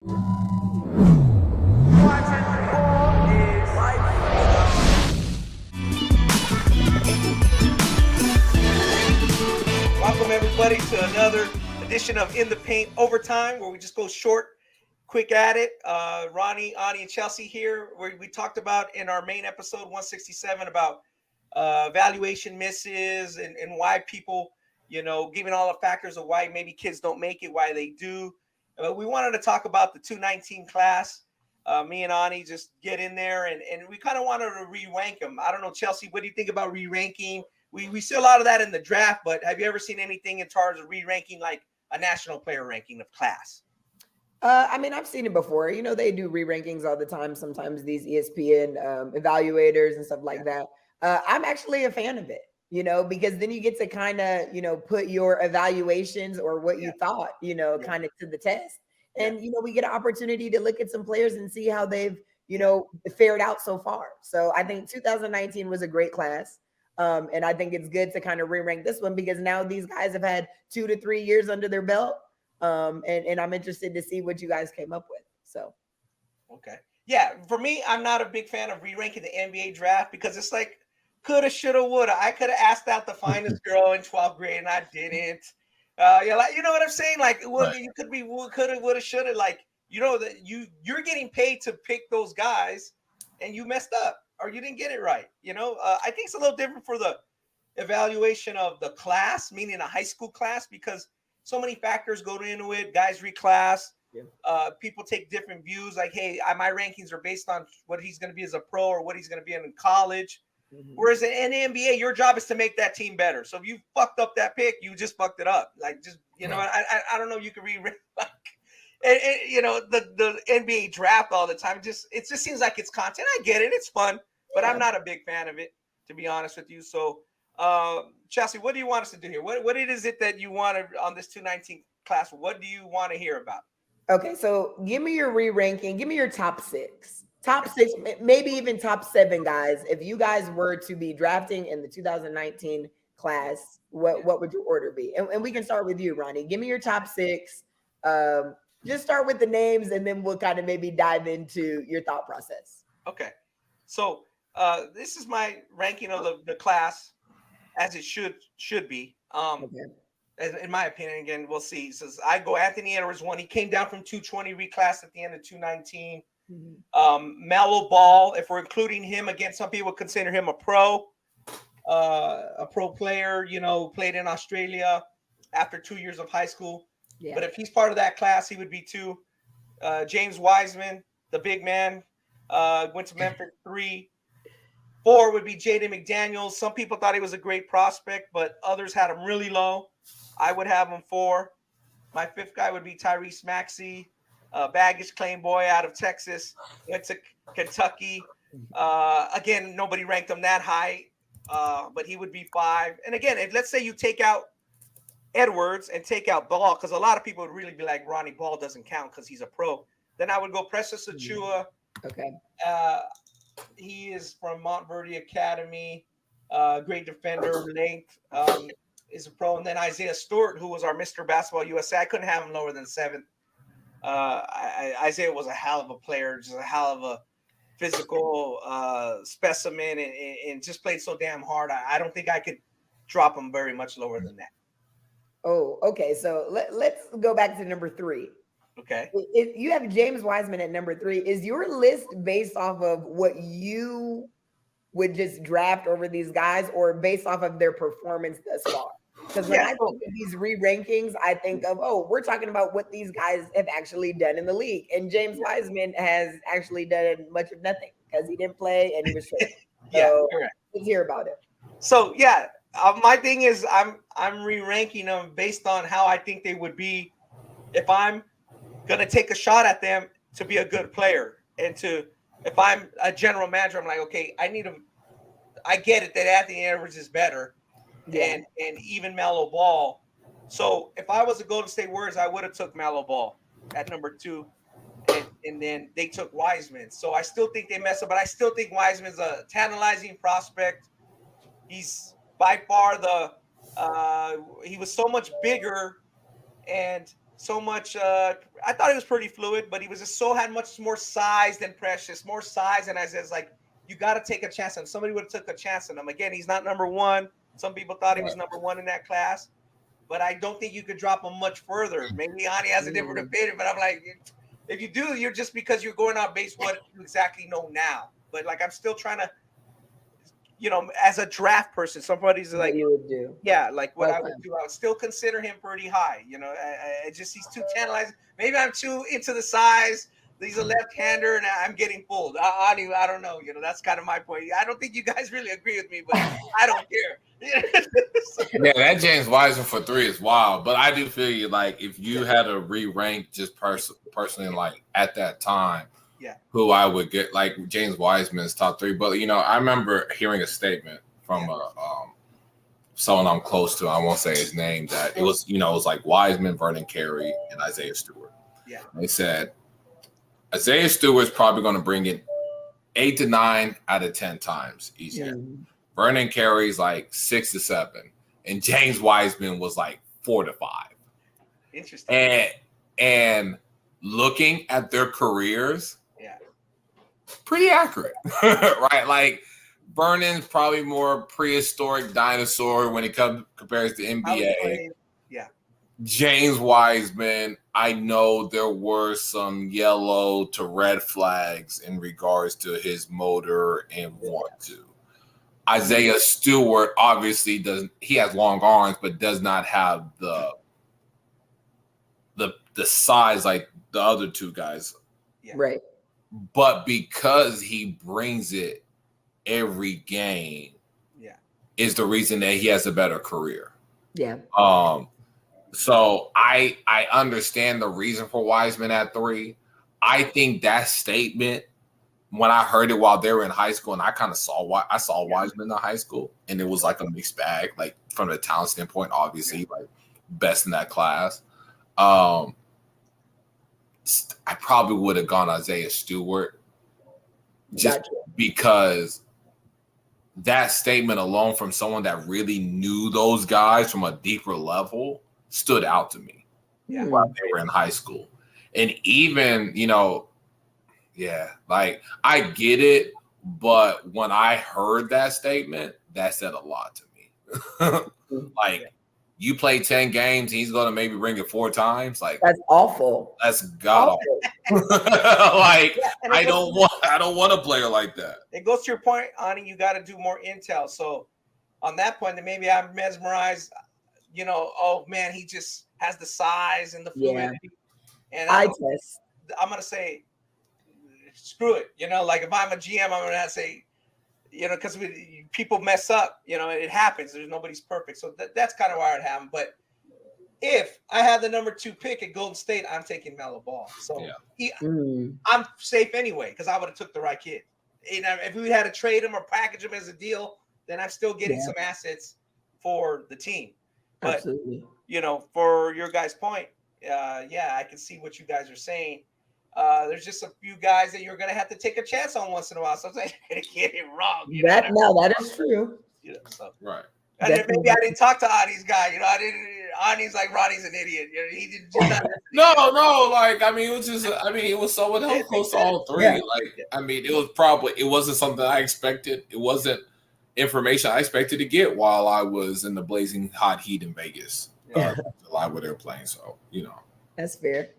Welcome everybody to another edition of In the Paint Overtime, where we just go short, quick at it. Ronnie, Ani, and Chelsea here. We talked about in our main episode 167 about valuation misses and why people, giving all the factors of why maybe kids don't make it, why they do. We wanted to talk about the 219 class. Me and Ani just get in there and we kind of wanted to re-rank them. I don't know, Chelsea, what do you think about re-ranking? We see a lot of that in the draft, but have you ever seen anything in terms of re-ranking, like a national player ranking of class? I've seen it before. They do re-rankings all the time. Sometimes these ESPN evaluators and stuff like that. I'm actually a fan of it, because then you get to kind of, put your evaluations or what you thought, kind of to the test. And, we get an opportunity to look at some players and see how they've, fared out so far. So I think 2019 was a great class. And I think it's good to kind of re-rank this one because now these guys have had 2 to 3 years under their belt. And I'm interested to see what you guys came up with. So, okay. Yeah, for me, I'm not a big fan of re-ranking the NBA draft because it's like coulda, shoulda, woulda. I could have asked out the finest girl in 12th grade and I didn't. You know what I'm saying? Like, well, you could be coulda, woulda, shoulda. Like, that you're getting paid to pick those guys, and you messed up or you didn't get it right. I think it's a little different for the evaluation of the class, meaning a high school class, because so many factors go into it. Guys reclass. People take different views. Like, hey, my rankings are based on what he's going to be as a pro or what he's going to be in college. Mm-hmm. Whereas in the NBA, your job is to make that team better. So if you fucked up that pick, you just fucked it up. Like, just I don't know. You can re-rank like, the NBA draft all the time. It just seems like it's content. I get it. It's fun, but I'm not a big fan of it, to be honest with you. So. Chelsea, what do you want us to do here? What is it that you want on this 219 class? What do you want to hear about? Okay, so give me your re-ranking. Give me your top six, maybe even top 7 guys. If you guys were to be drafting in the 2019 class, what would your order be? And we can start with you, Ronnie. Give me your top 6. Just start with the names, and then we'll kind of maybe dive into your thought process. Okay, so this is my ranking of the class. As it should be. In my opinion, again, we'll see. Says I go Anthony Edwards 1. He came down from 220 reclass at the end of 219. Mm-hmm. Melo Ball, if we're including him, again, some people consider him a pro player, played in Australia after 2 years of high school. Yeah. But if he's part of that class, he would be 2. James Wiseman, the big man, went to Memphis 3. 4 would be Jaden McDaniels. Some people thought he was a great prospect, but others had him really low. I would have him 4. My 5th guy would be Tyrese Maxey, baggage claim boy out of Texas, went to Kentucky. Again, nobody ranked him that high, but he would be 5. And again, let's say you take out Edwards and take out Ball, because a lot of people would really be like, Ronnie Ball doesn't count because he's a pro. Then I would go Precious Achiuwa. Okay. He is from Montverde Academy, great defender, length, is a pro. And then Isaiah Stewart, who was our Mr. Basketball USA. I couldn't have him lower than 7th. Isaiah was a hell of a player, just a hell of a physical specimen, and just played so damn hard. I don't think I could drop him very much lower than that. Oh, okay. So let's go back to number 3. Okay. If you have James Wiseman at number 3, is your list based off of what you would just draft over these guys, or based off of their performance thus far? Because when I think of these re-rankings, I think of, we're talking about what these guys have actually done in the league. And James Wiseman has actually done much of nothing because he didn't play and he was traded. So let's hear about it. So, my thing is I'm re-ranking them based on how I think they would be if I'm going to take a shot at them to be a good player. And if I'm a general manager, I'm like, okay, I get it that Anthony Edwards is better and even Melo Ball. So if I was a Golden State Warriors, I would have took Melo Ball at number 2. And then they took Wiseman. So I still think they messed up, but I still think Wiseman's a tantalizing prospect. He's by far he was so much bigger and so much. I thought he was pretty fluid, but he was just had much more size than Precious, more size. And I says, like, you got to take a chance on him. Somebody would have took a chance on him. Again, he's not number one. Some people thought he was number one in that class, but I don't think you could drop him much further. Maybe Ani has a different opinion, but I'm like, if you do, you're just because you're going out based what you exactly know now. But like, I'm still trying to, as a draft person, somebody's like, what you would do. Yeah, like what I would do. I would still consider him pretty high. I just he's too tantalizing. Maybe I'm too into the size. He's a left-hander, and I'm getting fooled. I don't know. That's kind of my point. I don't think you guys really agree with me, but I don't care. Yeah, that James Wiseman for 3 is wild. But I do feel you, like, if you had to re-rank just personally, like, at that time, who I would get, like, James Wiseman's top 3. But, I remember hearing a statement from someone I'm close to. I won't say his name. That it was, it was like Wiseman, Vernon Carey, and Isaiah Stewart. Yeah. They said Isaiah Stewart's probably going to bring it 8 to 9 out of 10 times each year. Vernon Carey's like 6 to 7, and James Wiseman was like 4 to 5. Interesting. And looking at their careers, pretty accurate, right? Like Vernon's probably more prehistoric dinosaur when it compares to NBA. Yeah. James Wiseman, I know there were some yellow to red flags in regards to his motor and want to. Isaiah Stewart obviously doesn't. He has long arms, but does not have the size like the other two guys. Yeah. Right. But because he brings it every game, is the reason that he has a better career. Yeah. So I understand the reason for Wiseman at 3. I think that statement, when I heard it while they were in high school, and I kind of saw Wiseman in high school, and it was like a mixed bag, like from the talent standpoint, obviously, like best in that class. I probably would have gone Isaiah Stewart just because that statement alone from someone that really knew those guys from a deeper level stood out to me while they were in high school. And even, like I get it, but when I heard that statement, that said a lot to me. Like, you play 10 games, he's going to maybe bring it 4 times. Like, that's awful. That's god awful. Like, I don't want a player like that. It goes to your point, Ani. You got to do more intel. So on that point, then maybe I'm mesmerized. Oh man, he just has the size and the fluidity. And I'm gonna say, screw it. Like if I'm a GM, I'm gonna say, because people mess up. It happens. Nobody's perfect. So that's kind of why I'd have him. But if I had the number 2 pick at Golden State, I'm taking Melo Ball. So I'm safe anyway because I would have took the right kid. If we had to trade him or package him as a deal, then I'm still getting some assets for the team. But absolutely. For your guys' point, I can see what you guys are saying. There's just a few guys that you're gonna have to take a chance on once in a while. Sometimes you're gonna get it wrong. That is true. Right. And then maybe I didn't talk to Ani's guy. Ani's like Ronnie's an idiot. He didn't. No. Like, it was someone else close to all 3. Yeah. Like, it wasn't something I expected. It wasn't information I expected to get while I was in the blazing hot heat in Vegas. July where they're playing. So, That's fair.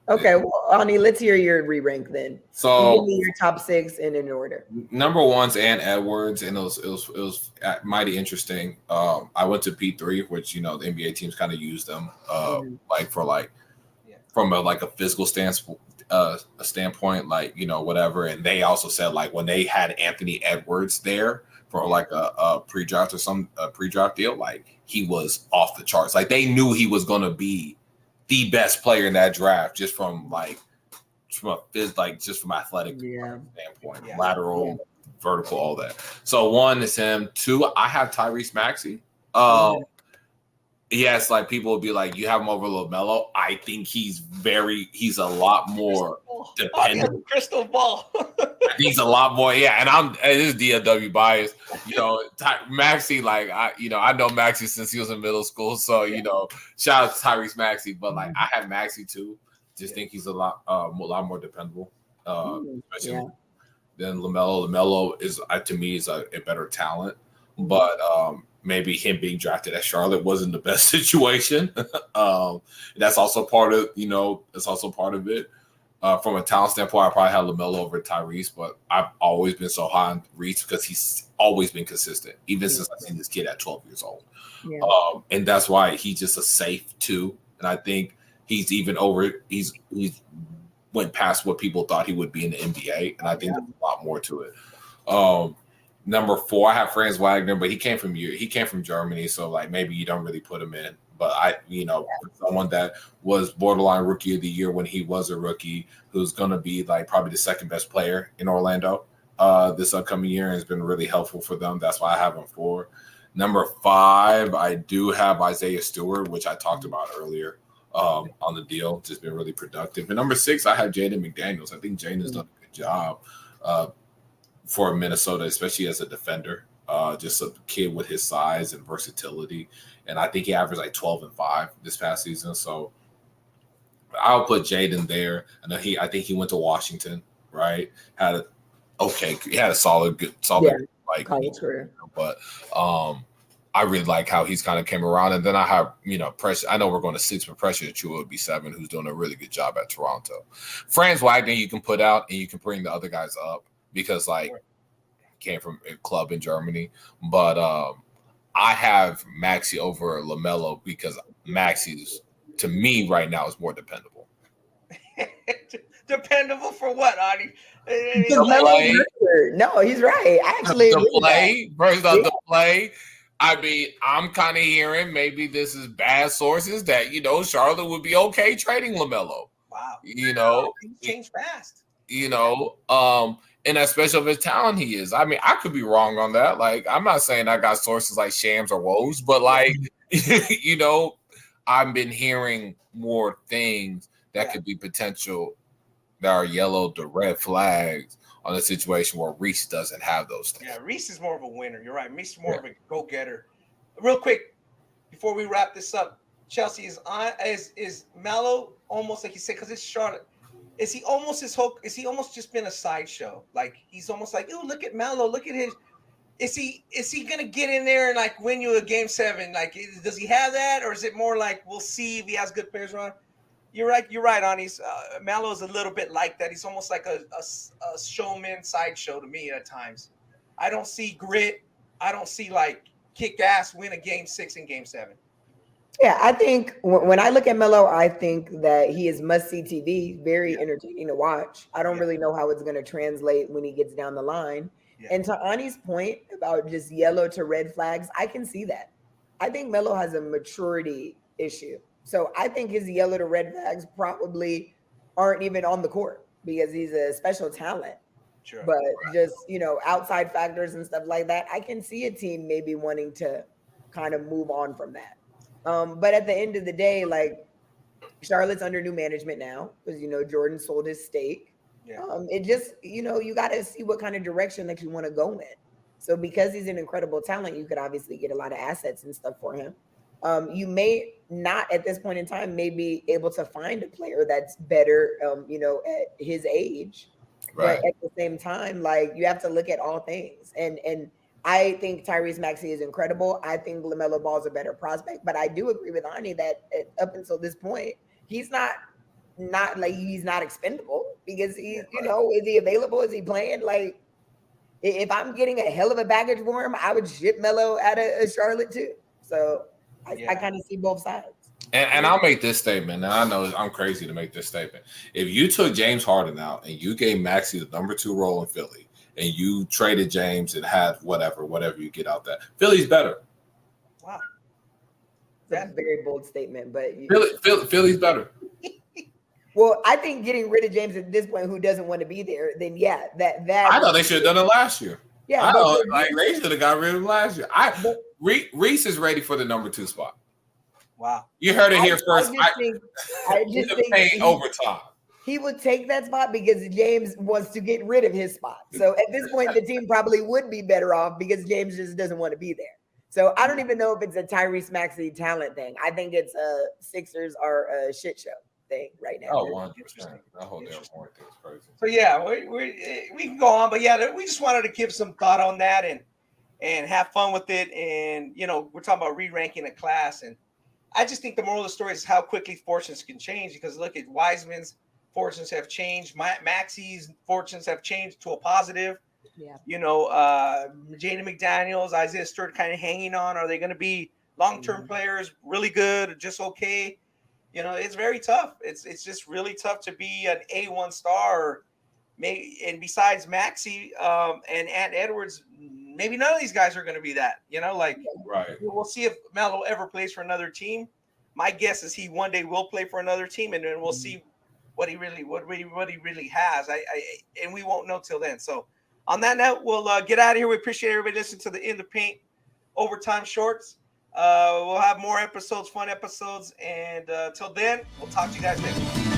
Okay, well, Ani, let's hear your re-rank then. So give me your top 6 in order. Number 1's Ann Edwards, and it was mighty interesting. I went to P3, which the NBA teams kind of use them, from a physical standpoint, whatever. And they also said like when they had Anthony Edwards there for like a pre-draft or some pre-draft deal, like he was off the charts. Like they knew he was going to be the best player in that draft just from athletic standpoint, lateral, vertical, all that. So 1 is him. 2, I have Tyrese Maxey. Yes, like people will be like, you have him over LaMelo. I think he's a lot more dependent. Crystal ball. He's a lot more, and this is DFW bias. Maxey, like I know Maxey since he was in middle school, so shout out to Tyrese Maxey. But like I have Maxey too. Just think he's a lot more dependable, especially than LaMelo. LaMelo is to me is a better talent, but maybe him being drafted at Charlotte wasn't the best situation. That's also part of it. From a talent standpoint, I probably have LaMelo over Tyrese, but I've always been so high on Reese because he's always been consistent, even since I've seen this kid at 12 years old. Yeah. And that's why he's just a safe 2. And I think he's even he's went past what people thought he would be in the NBA. And I think there's a lot more to it. Number 4, I have Franz Wagner, but he came from Germany, so like maybe you don't really put him in. But someone that was borderline rookie of the year when he was a rookie, who's going to be like probably the second best player in Orlando this upcoming year, and has been really helpful for them. That's why I have him 4. Number 5, I do have Isaiah Stewart, which I talked about earlier on the deal. Just been really productive. And number 6, I have Jaden McDaniels. I think Jaden has done a good job for Minnesota, especially as a defender. Just a kid with his size and versatility. And I think he averaged like 12 and 5 this past season. So I'll put Jaden there. I think he went to Washington, right? He had a solid college career. But I really like how he's kind of came around. And then I have, Precious. I know we're going to 6, but Precious Achiuwa would be 7, who's doing a really good job at Toronto. Franz Wagner you can put out, and you can bring the other guys up because came from a club in Germany. But I have Maxey over LaMelo because Maxey, to me right now, is more dependable. Dependable for what, Adi? No, he's right. I actually the play. I mean, I'm kind of hearing maybe this is bad sources that Charlotte would be okay trading LaMelo. Wow. He changed fast. And especially of his talent he is. I mean, I could be wrong on that. Like, I'm not saying I got sources like Shams or Woes, but like, I've been hearing more things that could be potential that are yellow to red flags on a situation where Reese doesn't have those things. Yeah, Reese is more of a winner. You're right. Reese is more of a go-getter. Real quick, before we wrap this up, Chelsea is Melo almost like you said, because it's Charlotte. Is he almost just been a sideshow? Like he's almost like, oh, look at Melo, look at his. Is he gonna get in there and like win you a game 7? Like, does he have that, or is it more like we'll see if he has good players around? You're right, on. Melo is a little bit like that. He's almost like a showman sideshow to me at times. I don't see grit. I don't see like kick ass win a game 6 and game 7. Yeah, I think when I look at Melo, I think that he is must-see TV, very entertaining to watch. I don't really know how it's going to translate when he gets down the line. Yeah. And to Ani's point about just yellow to red flags, I can see that. I think Melo has a maturity issue. So I think his yellow to red flags probably aren't even on the court because he's a special talent. Sure. But just, outside factors and stuff like that, I can see a team maybe wanting to kind of move on from that. But at the end of the day, like Charlotte's under new management now because, Jordan sold his stake. Yeah. It just, you got to see what kind of direction that you want to go in. So because he's an incredible talent, you could obviously get a lot of assets and stuff for him. You may not at this point in time may be able to find a player that's better, at his age. Right. But at the same time, like you have to look at all things. And I think Tyrese Maxey is incredible. I think LaMelo Ball is a better prospect. But I do agree with Ani that up until this point, he's not he's not expendable because he's, is he available? Is he playing? Like, if I'm getting a hell of a package for him, I would ship Melo out of Charlotte too. So I kind of see both sides. And I'll make this statement. Now, I know I'm crazy to make this statement. If you took James Harden out and you gave Maxey the number 2 role in Philly, and you traded James and had whatever you get out there, Philly's better. Wow. That's a very bold statement, but Philly's better. Well, I think getting rid of James at this point, who doesn't want to be there, then that I thought they should have done it last year. Yeah, they should have got rid of him last year. Reese is ready for the number 2 spot. Wow. You heard it here first. I just think paying overtime. he would take that spot because James wants to get rid of his spot. So at this point, the team probably would be better off because James just doesn't want to be there. So I don't even know if it's a Tyrese Maxey talent thing. I think it's a Sixers are a shit show thing right now. Oh, 100%. That whole damn point thing is crazy. So yeah, we can go on, but yeah, we just wanted to give some thought on that and have fun with it. And we're talking about re-ranking a class, and I just think the moral of the story is how quickly fortunes can change. Because look at Wiseman's fortunes have changed. Maxey's fortunes have changed to a positive. Yeah. Jaden McDaniels, Isaiah Stewart kind of hanging on. Are they going to be long-term players, really good, or just okay? It's very tough. It's just really tough to be an A1 star. And besides Maxey and Ant Edwards, maybe none of these guys are going to be that. Right. We'll see if Melo ever plays for another team. My guess is he one day will play for another team, and then we'll see what he really has. And we won't know till then. So on that note, we'll get out of here. We appreciate everybody listening to the In the Paint Overtime Shorts. We'll have more episodes, fun episodes, and till then, we'll talk to you guys next week.